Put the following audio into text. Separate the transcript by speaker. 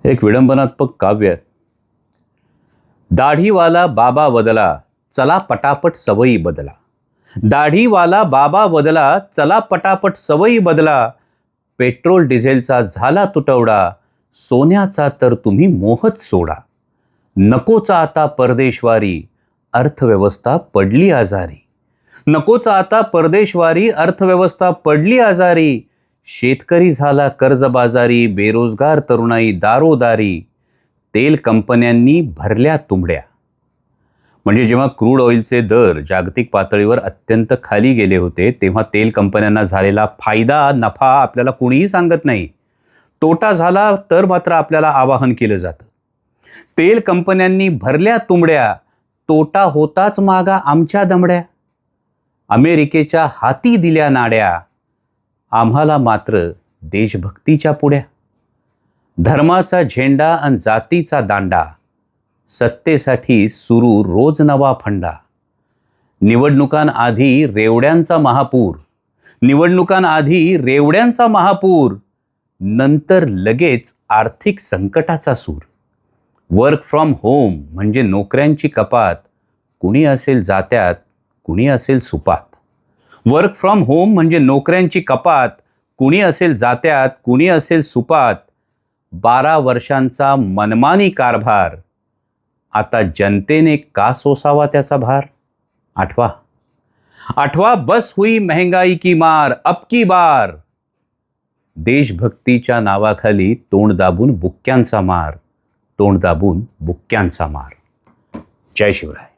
Speaker 1: एक विडंबनात्मक काव्य आहे. दाढीवाला बाबा बदला, चला पटापट सवयी बदला. दाढीवाला बाबा बदला, चला पटापट सवयी बदला. पेट्रोल डिझेलचा झाला तुटवडा, सोन्याचा तर तुम्ही मोहच सोडा. नकोचा आता परदेशवारी, अर्थव्यवस्था पडली आजारी. नकोचा आता परदेशवारी, अर्थव्यवस्था पडली आजारी. शेतकरी झाला कर्जबाजारी, बेरोजगार तरुणाई दारोदारी. तेल कंपन्यांनी भरल्या तुंबड्या. म्हणजे जेव्हा क्रूड ऑइलचे दर जागतिक पातळीवर अत्यंत खाली गेले होते, तेव्हा तेल कंपन्यांना झालेला फायदा नफा आपल्याला कुणीही सांगत नाही. तोटा झाला तर मात्र आपल्याला आवाहन केलं जातं. तेल कंपन्यांनी भरल्या तुंबड्या, तोटा होताच मागा आमच्या दमड्या. अमेरिकेच्या हाती दिल्या नाड्या, आम्हाला मात्र देशभक्तीच्या पुड्या. धर्माचा झेंडा अन जातीचा दांडा, सत्तेसाठी सुरू रोज नवा फंडा. निवडणुकांआधी रेवड्यांचा महापूर, निवडणुकांआधी रेवड्यांचा महापूर. नंतर लगेच आर्थिक संकटाचा सूर. वर्क फ्रॉम होम म्हणजे नोकऱ्यांची कपात, कुणी असेल जात्यात, कुणी असेल सुपात. वर्क फ्रॉम होम म्हणजे नोकऱ्यांची कपात, कुणी असेल जात्यात, कुणी असेल सुपात. 12 वर्षांचा मनमानी कारभार, आता जनतेने का सोसावा त्याचा भार. आठवा आठवा बस हुई महंगाई की मार अब की बार. देशभक्तीच्या नावाखाली तोंड दाबून बुक्क्यांचा मार, तोंड दाबून बुक्क्यांचा मार. जय शिवराय.